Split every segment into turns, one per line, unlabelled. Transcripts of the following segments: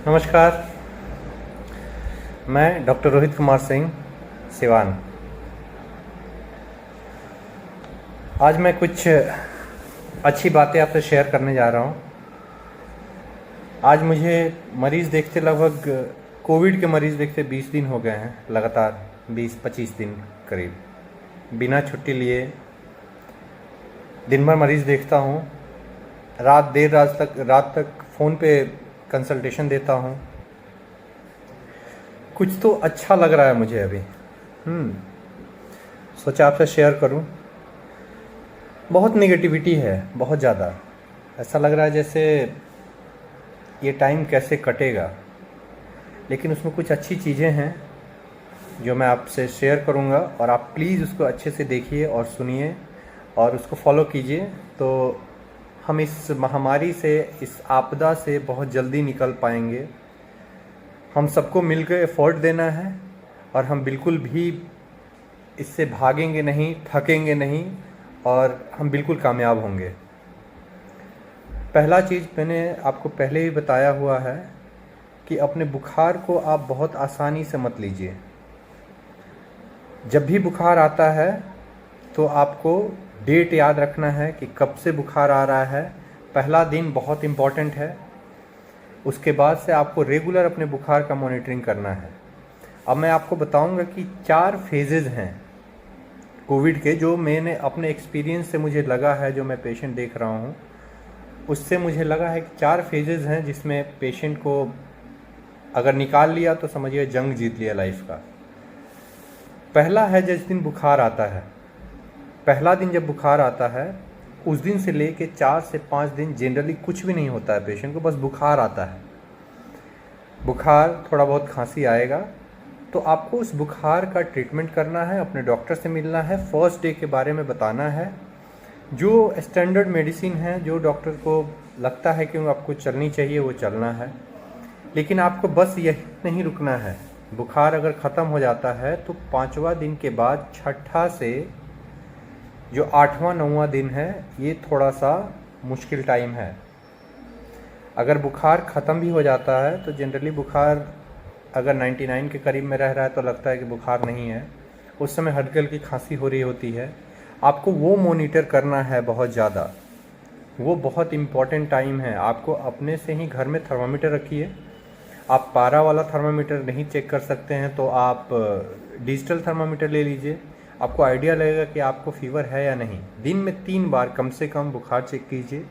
नमस्कार। मैं डॉक्टर रोहित कुमार सिंह, सिवान। आज मैं कुछ अच्छी बातें आपसे शेयर करने जा रहा हूँ। आज मुझे मरीज़ देखते लगभग कोविड के मरीज़ देखते 20 दिन हो गए हैं, लगातार 20-25 दिन करीब, बिना छुट्टी लिए दिन भर मरीज़ देखता हूँ। देर रात तक फ़ोन पे कंसल्टेशन देता हूँ। कुछ तो अच्छा लग रहा है मुझे अभी। सोचा आपसे शेयर करूँ। बहुत नेगेटिविटी है, बहुत ज़्यादा। ऐसा लग रहा है जैसे ये टाइम कैसे कटेगा, लेकिन उसमें कुछ अच्छी चीज़ें हैं जो मैं आपसे शेयर करूँगा, और आप प्लीज़ उसको अच्छे से देखिए और सुनिए और उसको फॉलो कीजिए, तो हम इस महामारी से, इस आपदा से बहुत जल्दी निकल पाएंगे। हम सबको मिलकर एफर्ट देना है और हम बिल्कुल भी इससे भागेंगे नहीं, थकेंगे नहीं, और हम बिल्कुल कामयाब होंगे। पहला चीज़ मैंने आपको पहले ही बताया हुआ है कि अपने बुखार को आप बहुत आसानी से मत लीजिए। जब भी बुखार आता है तो आपको डेट याद रखना है कि कब से बुखार आ रहा है। पहला दिन बहुत इम्पॉर्टेंट है। उसके बाद से आपको रेगुलर अपने बुखार का मॉनिटरिंग करना है। अब मैं आपको बताऊंगा कि 4 फेजेज़ हैं कोविड के, जो मैंने अपने एक्सपीरियंस से मुझे लगा है, जो मैं पेशेंट देख रहा हूँ उससे मुझे लगा है कि 4 फेजेज़ हैं जिसमें पेशेंट को अगर निकाल लिया तो समझिए जंग जीत लिया लाइफ का। पहला है जिस दिन बुखार आता है। पहला दिन जब बुखार आता है उस दिन से लेके 4 से 5 दिन जनरली कुछ भी नहीं होता है पेशेंट को, बस बुखार आता है। बुखार, थोड़ा बहुत खांसी आएगा, तो आपको उस बुखार का ट्रीटमेंट करना है, अपने डॉक्टर से मिलना है, फर्स्ट डे के बारे में बताना है, जो स्टैंडर्ड मेडिसिन है, जो डॉक्टर को लगता है कि आपको चलनी चाहिए वो चलना है। लेकिन आपको बस यही नहीं रुकना है। बुखार अगर ख़त्म हो जाता है तो 5वां दिन के बाद छठा से जो 8वां-9वां दिन है, ये थोड़ा सा मुश्किल टाइम है। अगर बुखार ख़त्म भी हो जाता है तो जनरली बुखार अगर 99 के करीब में रह रहा है तो लगता है कि बुखार नहीं है, उस समय हल्की हल्की खांसी हो रही होती है। आपको वो मॉनिटर करना है बहुत ज़्यादा। वो बहुत इम्पॉर्टेंट टाइम है। आपको अपने से ही घर में थर्मामीटर रखिए। आप पारा वाला थर्मामीटर नहीं चेक कर सकते हैं तो आप डिजिटल थर्मामीटर ले लीजिए। आपको आइडिया लगेगा कि आपको फीवर है या नहीं। दिन में 3 बार कम से कम बुखार चेक कीजिए।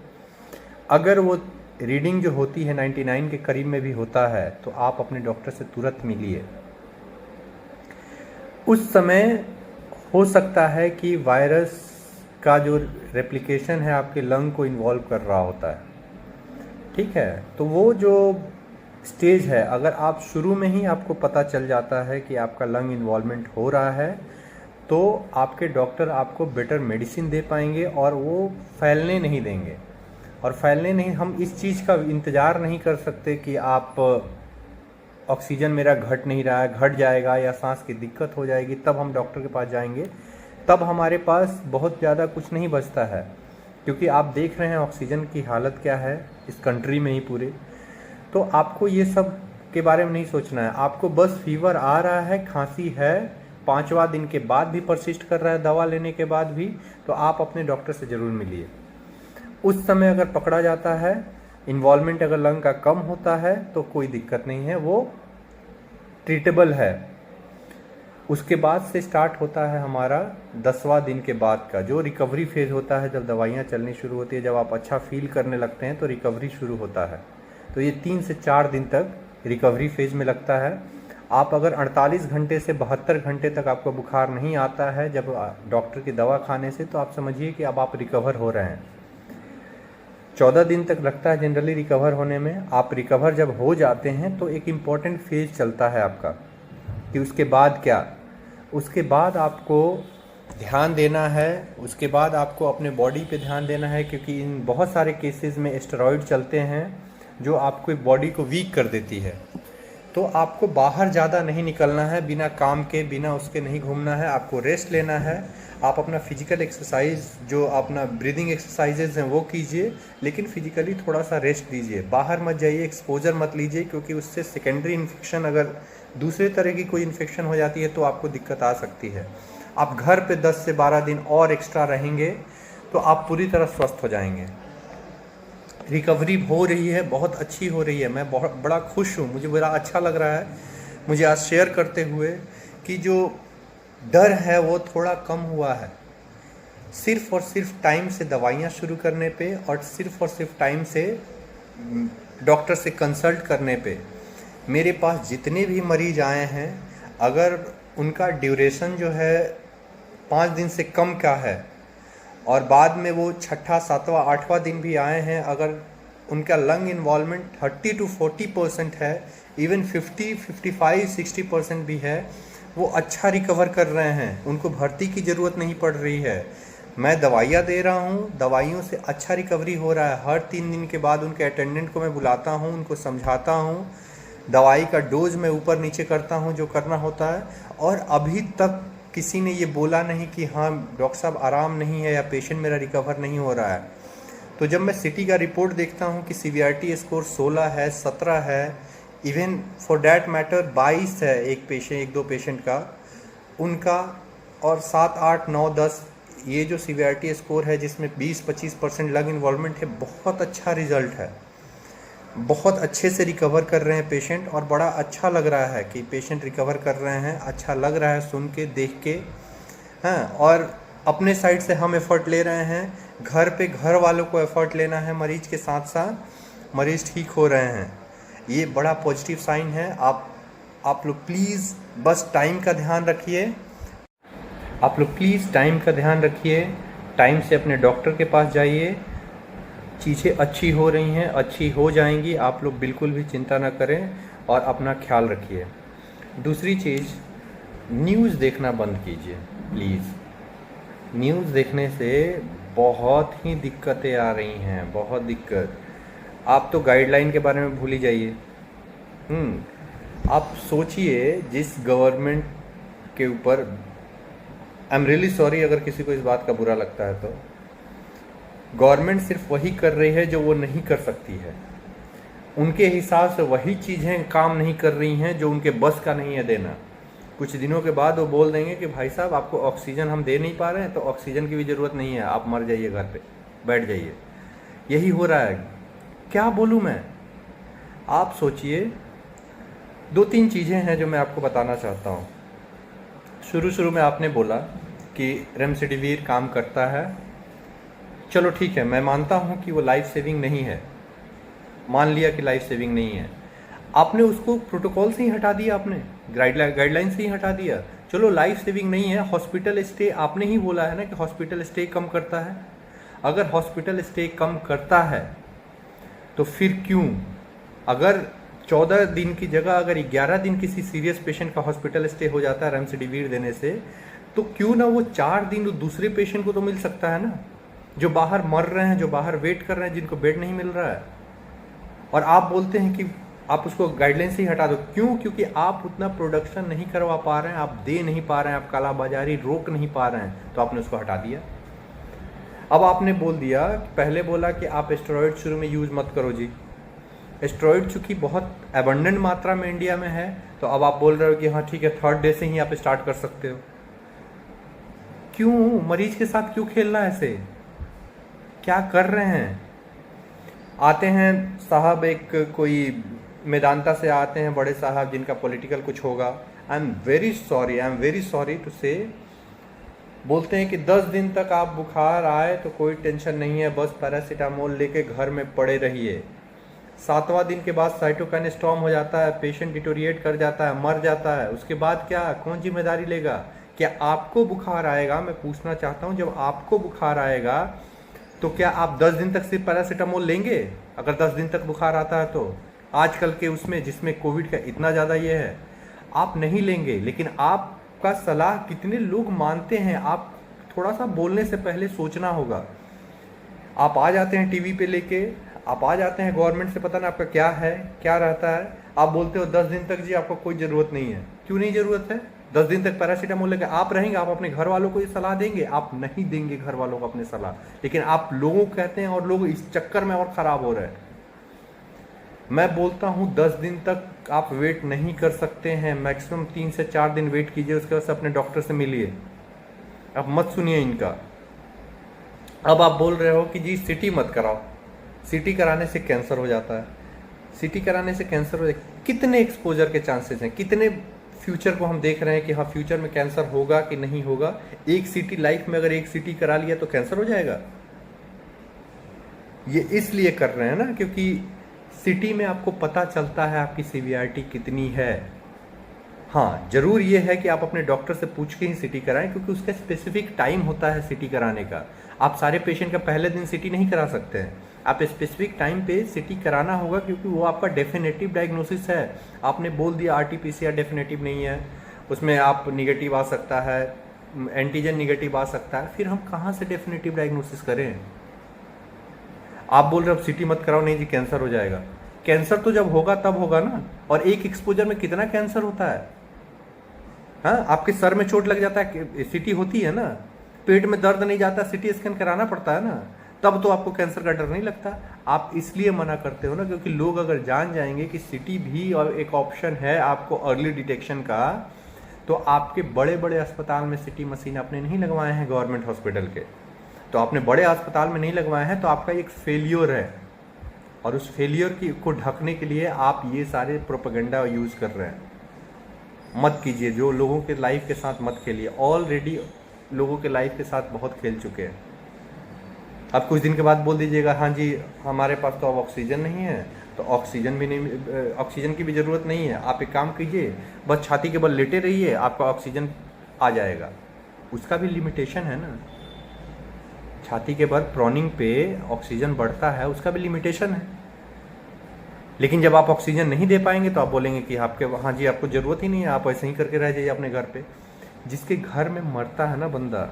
अगर वो रीडिंग जो होती है 99 के करीब में भी होता है तो आप अपने डॉक्टर से तुरंत मिलिए। उस समय हो सकता है कि वायरस का जो रेप्लिकेशन है आपके लंग को इन्वॉल्व कर रहा होता है, ठीक है। तो वो जो स्टेज है, अगर आप शुरू में ही आपको पता चल जाता है कि आपका लंग इन्वॉल्वमेंट हो रहा है तो आपके डॉक्टर आपको बेटर मेडिसिन दे पाएंगे और वो फैलने नहीं देंगे। और फैलने नहीं, हम इस चीज़ का इंतज़ार नहीं कर सकते कि आप ऑक्सीजन मेरा घट नहीं रहा है, घट जाएगा या सांस की दिक्कत हो जाएगी तब हम डॉक्टर के पास जाएंगे। तब हमारे पास बहुत ज़्यादा कुछ नहीं बचता है, क्योंकि आप देख रहे हैं ऑक्सीजन की हालत क्या है इस कंट्री में ही पूरे। तो आपको ये सब के बारे में नहीं सोचना है। आपको बस फीवर आ रहा है, खांसी है, 5वां दिन के बाद भी परसिस्ट कर रहा है दवा लेने के बाद भी, तो आप अपने डॉक्टर से ज़रूर मिलिए। उस समय अगर पकड़ा जाता है, इन्वॉल्वमेंट अगर लंग का कम होता है तो कोई दिक्कत नहीं है, वो ट्रीटेबल है। उसके बाद से स्टार्ट होता है हमारा 10वां दिन के बाद का जो रिकवरी फेज़ होता है। जब दवाइयाँ चलनी शुरू होती है, जब आप अच्छा फील करने लगते हैं तो रिकवरी शुरू होता है। तो ये 3 से 4 दिन तक रिकवरी फेज़ में लगता है। आप अगर 48 घंटे से 72 घंटे तक आपको बुखार नहीं आता है जब डॉक्टर की दवा खाने से, तो आप समझिए कि अब आप रिकवर हो रहे हैं। 14 दिन तक लगता है जनरली रिकवर होने में। आप रिकवर जब हो जाते हैं तो एक इम्पॉर्टेंट फेज़ चलता है आपका कि उसके बाद क्या। उसके बाद आपको ध्यान देना है, उसके बाद आपको अपने बॉडी पे ध्यान देना है, क्योंकि इन बहुत सारे केसेस में स्टेरॉइड चलते हैं जो आपको बॉडी को वीक कर देती है। तो आपको बाहर ज़्यादा नहीं निकलना है, बिना काम के बिना उसके नहीं घूमना है, आपको रेस्ट लेना है। आप अपना फिजिकल एक्सरसाइज जो अपना ब्रीदिंग एक्सरसाइजेज हैं वो कीजिए, लेकिन फिजिकली थोड़ा सा रेस्ट दीजिए। बाहर मत जाइए, एक्सपोजर मत लीजिए, क्योंकि उससे सेकेंडरी इन्फेक्शन, अगर दूसरे तरह की कोई इन्फेक्शन हो जाती है तो आपको दिक्कत आ सकती है। आप घर पे 10 से 12 दिन और एक्स्ट्रा रहेंगे तो आप पूरी तरह स्वस्थ हो जाएंगे। रिकवरी हो रही है, बहुत अच्छी हो रही है। मैं बहुत बड़ा खुश हूँ, मुझे बड़ा अच्छा लग रहा है मुझे आज शेयर करते हुए कि जो डर है वो थोड़ा कम हुआ है, सिर्फ और सिर्फ टाइम से दवाइयाँ शुरू करने पे और सिर्फ टाइम से डॉक्टर से कंसल्ट करने पे। मेरे पास जितने भी मरीज आए हैं, अगर उनका ड्यूरेशन जो है 5 दिन से कम का है और बाद में वो छठा, सातवां, आठवां दिन भी आए हैं, अगर उनका लंग इन्वॉल्वमेंट 30 to 40% है, इवन 50, 55, 60% भी है, वो अच्छा रिकवर कर रहे हैं, उनको भर्ती की ज़रूरत नहीं पड़ रही है। मैं दवाइयाँ दे रहा हूँ, दवाइयों से अच्छा रिकवरी हो रहा है। हर 3 दिन के बाद उनके अटेंडेंट को मैं बुलाता हूँ, उनको समझाता हूँ, दवाई का डोज मैं ऊपर नीचे करता हूँ जो करना होता है, और अभी तक किसी ने ये बोला नहीं कि हाँ डॉक्टर साहब आराम नहीं है या पेशेंट मेरा रिकवर नहीं हो रहा है। तो जब मैं सिटी का रिपोर्ट देखता हूँ कि सीवीआरटी स्कोर 16 है, 17 है, इवन फॉर डैट मैटर 22 है, एक दो पेशेंट का उनका, और 7, 8, 9, 10 ये जो सीवीआरटी स्कोर है जिसमें 20-25% लंग इन्वॉल्वमेंट है, बहुत अच्छा रिजल्ट है। बहुत अच्छे से रिकवर कर रहे हैं पेशेंट, और बड़ा अच्छा लग रहा है कि पेशेंट रिकवर कर रहे हैं। अच्छा लग रहा है सुन के, देख के, हाँ। और अपने साइड से हम एफ़र्ट ले रहे हैं, घर पे घर वालों को एफ़र्ट लेना है, मरीज के साथ साथ मरीज ठीक हो रहे हैं। ये बड़ा पॉजिटिव साइन है। आप लोग प्लीज़ बस टाइम का ध्यान रखिए, आप लोग प्लीज़ टाइम का ध्यान रखिए, टाइम से अपने डॉक्टर के पास जाइए। चीज़ें अच्छी हो रही हैं, अच्छी हो जाएंगी, आप लोग बिल्कुल भी चिंता ना करें और अपना ख्याल रखिए। दूसरी चीज़, न्यूज़ देखना बंद कीजिए प्लीज़। न्यूज़ देखने से बहुत ही दिक्कतें आ रही हैं, बहुत दिक्कत। आप तो गाइडलाइन के बारे में भूल ही जाइए। आप सोचिए, जिस गवर्नमेंट के ऊपर, आई एम रियली सॉरी अगर किसी को इस बात का बुरा लगता है, तो गवर्नमेंट सिर्फ वही कर रही है जो वो नहीं कर सकती है। उनके हिसाब से वही चीज़ें काम नहीं कर रही हैं जो उनके बस का नहीं है देना। कुछ दिनों के बाद वो बोल देंगे कि भाई साहब आपको ऑक्सीजन हम दे नहीं पा रहे हैं, तो ऑक्सीजन की भी ज़रूरत नहीं है, आप मर जाइए, घर पे बैठ जाइए। यही हो रहा है। क्या बोलूँ मैं, आप सोचिए। 2-3 चीज़ें हैं जो मैं आपको बताना चाहता हूँ। शुरू में आपने बोला कि रेमडेसिविर काम करता है, चलो ठीक है, मैं मानता हूँ कि वो लाइफ सेविंग नहीं है, मान लिया कि लाइफ सेविंग नहीं है। आपने उसको प्रोटोकॉल से ही हटा दिया, आपने गाइडलाइन से ही हटा दिया। चलो लाइफ सेविंग नहीं है, हॉस्पिटल स्टे आपने ही बोला है ना कि हॉस्पिटल स्टे कम करता है। अगर हॉस्पिटल स्टे कम करता है तो फिर क्यों, अगर 14 दिन की जगह अगर 11 दिन किसी सीरियस पेशेंट का हॉस्पिटल स्टे हो जाता है रेमडेसिविर देने से, तो क्यों ना वो 4 दिन दूसरे पेशेंट को तो मिल सकता है ना, जो बाहर मर रहे हैं, जो बाहर वेट कर रहे हैं, जिनको बेड नहीं मिल रहा है। और आप बोलते हैं कि आप उसको गाइडलाइन से ही हटा दो। क्यों? क्योंकि आप उतना प्रोडक्शन नहीं करवा पा रहे हैं, आप दे नहीं पा रहे हैं, आप कालाबाजारी रोक नहीं पा रहे हैं, तो आपने उसको हटा दिया। अब आपने बोल दिया, पहले बोला कि आप स्टेरॉइड शुरू में यूज़ मत करो जी। स्टेरॉइड चूँकि बहुत एबंडेंट मात्रा में इंडिया में है, तो अब आप बोल रहे हो कि हाँ ठीक है, 3rd डे से ही आप स्टार्ट कर सकते हो। क्यों? मरीज के साथ क्यों खेलना है ऐसे? क्या कर रहे हैं? आते हैं साहब, एक कोई मेदांता से आते हैं बड़े साहब जिनका पॉलिटिकल कुछ होगा, I am very sorry to say, बोलते हैं कि 10 दिन तक आप बुखार आए तो कोई टेंशन नहीं है, बस पैरासीटामोल लेके घर में पड़े रहिए। 7वां दिन के बाद साइटोकाइन स्टॉर्म हो जाता है, पेशेंट डिटोरिएट कर जाता है, मर जाता है। उसके बाद क्या, कौन जिम्मेदारी लेगा? क्या आपको बुखार आएगा? मैं पूछना चाहता हूँ, जब आपको बुखार आएगा तो क्या आप 10 दिन तक सिर्फ पैरासीटामोल लेंगे? अगर 10 दिन तक बुखार आता है तो आजकल के उसमें, जिसमें कोविड का इतना ज़्यादा ये है, आप नहीं लेंगे। लेकिन आपका सलाह कितने लोग मानते हैं? आप थोड़ा सा बोलने से पहले सोचना होगा। आप आ जाते हैं टीवी पे लेके, आप आ जाते हैं गवर्नमेंट से, पता ना आपका क्या है क्या रहता है, आप बोलते हो 10 दिन तक जी आपको कोई ज़रूरत नहीं है। क्यों नहीं ज़रूरत है? 10 दिन तक पैरासीटामोल लेकर आप रहेंगे, आप अपने घर वालों को ये सलाह देंगे? आप नहीं देंगे घर वालों को अपने सलाह, लेकिन आप लोगों को कहते हैं और लोग इस चक्कर में और ख़राब हो रहे हैं। मैं बोलता हूँ 10 दिन तक आप वेट नहीं कर सकते हैं, मैक्सिमम 3 से 4 दिन वेट कीजिए, उसके बाद से अपने डॉक्टर से मिलिए। अब मत सुनिए इनका। अब आप बोल रहे हो कि जी सीटी मत कराओ, सीटी कराने से कैंसर हो जाता है, सीटी कराने से कैंसर हो जाए। कितने एक्सपोजर के चांसेस हैं, कितने फ्यूचर को हम देख रहे हैं कि हाँ फ्यूचर में कैंसर होगा कि नहीं होगा। एक सीटी लाइफ में अगर एक सीटी करा लिया तो कैंसर हो जाएगा। ये इसलिए कर रहे हैं ना क्योंकि सिटी में आपको पता चलता है आपकी सीवियरिटी कितनी है। हाँ जरूर ये है कि आप अपने डॉक्टर से पूछ के ही सिटी कराएं, क्योंकि उसका स्पेसिफिक टाइम होता है सिटी कराने का। आप सारे पेशेंट का पहले दिन सिटी नहीं करा सकते हैं, आप स्पेसिफिक टाइम पे सिटी कराना होगा, क्योंकि वो आपका डेफिनेटिव डायग्नोसिस है। आपने बोल दिया RT-PCR डेफिनेटिव नहीं है, उसमें आप निगेटिव आ सकता है, एंटीजन निगेटिव आ सकता है, फिर हम कहाँ से डेफिनेटिव डायग्नोसिस करें? आप बोल रहे हो सिटी मत कराओ, नहीं जी कैंसर हो जाएगा। कैंसर तो जब होगा तब होगा ना। और एक एक्सपोजर में कितना कैंसर होता है? हाँ आपके सर में चोट लग जाता है, सिटी होती है ना, पेट में दर्द नहीं जाता, सिटी स्कैन कराना पड़ता है ना, तब तो आपको कैंसर का डर नहीं लगता। आप इसलिए मना करते हो ना क्योंकि लोग अगर जान जाएंगे कि सिटी भी और एक ऑप्शन है आपको अर्ली डिटेक्शन का, तो आपके बड़े बड़े अस्पताल में सिटी मशीन आपने नहीं लगवाए हैं गवर्नमेंट हॉस्पिटल के, तो आपने बड़े अस्पताल में नहीं लगवाए हैं, तो आपका एक फेलियर है। और उस फेलियर को ढकने के लिए आप ये सारे प्रोपेगेंडा यूज़ कर रहे हैं। मत कीजिए, जो लोगों के लाइफ के साथ मत खेलिए। ऑलरेडी लोगों के लाइफ के साथ बहुत खेल चुके हैं। अब कुछ दिन के बाद बोल दीजिएगा हाँ जी हमारे पास तो अब ऑक्सीजन नहीं है, तो ऑक्सीजन भी नहीं, ऑक्सीजन की भी ज़रूरत नहीं है। आप एक काम कीजिए, बस छाती के बल लेटे रहिए, आपका ऑक्सीजन आ जाएगा। उसका भी लिमिटेशन है ना, छाती के बल प्रोनिंग पे ऑक्सीजन बढ़ता है, उसका भी लिमिटेशन है। लेकिन जब आप ऑक्सीजन नहीं दे पाएंगे तो आप बोलेंगे कि आपके हाँ जी आपको ज़रूरत ही नहीं है, आप ऐसे ही करके रह जाइए अपने घर पे। जिसके घर में मरता है ना बंदा,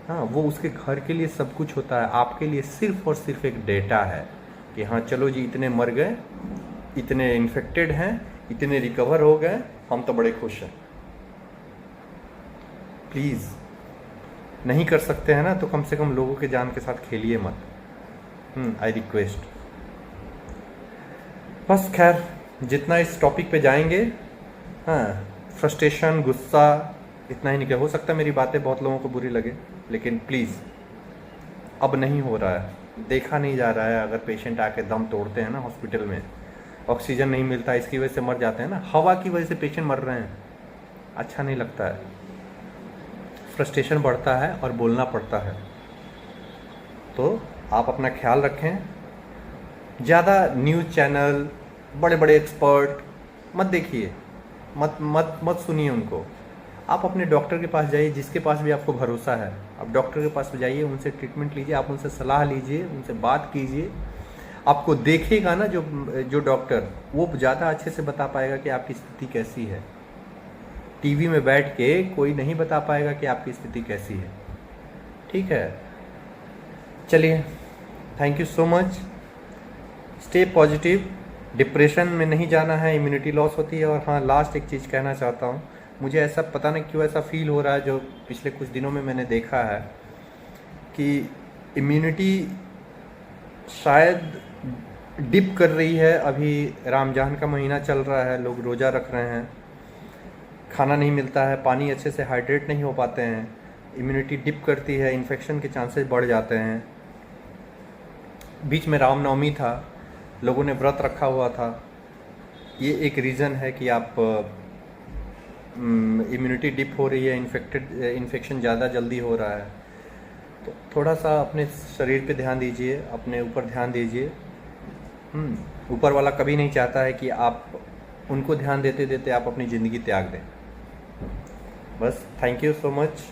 हाँ वो उसके घर के लिए सब कुछ होता है, आपके लिए सिर्फ और सिर्फ एक डेटा है कि हाँ चलो जी इतने मर गए, इतने इन्फेक्टेड हैं, इतने रिकवर हो गए, हम तो बड़े खुश हैं। प्लीज़ नहीं कर सकते हैं ना तो कम से कम लोगों के जान के साथ खेलिए मत। I request. बस खैर जितना इस टॉपिक पे जाएंगे, हाँ फ्रस्ट्रेशन गुस्सा इतना ही निकले। हो सकता है मेरी बातें बहुत लोगों को बुरी लगे, लेकिन प्लीज़ अब नहीं हो रहा है, देखा नहीं जा रहा है। अगर पेशेंट आके दम तोड़ते हैं ना हॉस्पिटल में, ऑक्सीजन नहीं मिलता, इसकी वजह से मर जाते हैं ना, हवा की वजह से पेशेंट मर रहे हैं, अच्छा नहीं लगता है। फ्रस्ट्रेशन बढ़ता है और बोलना पड़ता है। तो आप अपना ख्याल रखें, ज़्यादा न्यूज़ चैनल बड़े बड़े एक्सपर्ट मत देखिए, मत सुनिए उनको। आप अपने डॉक्टर के पास जाइए, जिसके पास भी आपको भरोसा है, आप डॉक्टर के पास जाइए, उनसे ट्रीटमेंट लीजिए, आप उनसे सलाह लीजिए, उनसे बात कीजिए। आपको देखेगा ना जो डॉक्टर, वो ज़्यादा अच्छे से बता पाएगा कि आपकी स्थिति कैसी है। टीवी में बैठ के कोई नहीं बता पाएगा कि आपकी स्थिति कैसी है। ठीक है, चलिए, thank you so much. Stay positive, depression में नहीं जाना है, इम्यूनिटी लॉस होती है। और हाँ लास्ट एक चीज़ कहना चाहता हूँ, मुझे ऐसा पता नहीं क्यों ऐसा फील हो रहा है, जो पिछले कुछ दिनों में मैंने देखा है कि इम्यूनिटी शायद डिप कर रही है। अभी रमजान का महीना चल रहा है, लोग रोज़ा रख रहे हैं, खाना नहीं मिलता है, पानी अच्छे से हाइड्रेट नहीं हो पाते हैं, इम्यूनिटी डिप करती है, इन्फेक्शन के चांसेस बढ़ जाते हैं। बीच में रामनवमी था, लोगों ने व्रत रखा हुआ था, ये एक रीज़न है कि आप इम्यूनिटी डिप हो रही है, इन्फेक्शन ज़्यादा जल्दी हो रहा है। तो थोड़ा सा अपने शरीर पे ध्यान दीजिए, अपने ऊपर ध्यान दीजिए। ऊपर वाला कभी नहीं चाहता है कि आप उनको ध्यान देते देते आप अपनी ज़िंदगी त्याग दें। बस थैंक यू सो मच।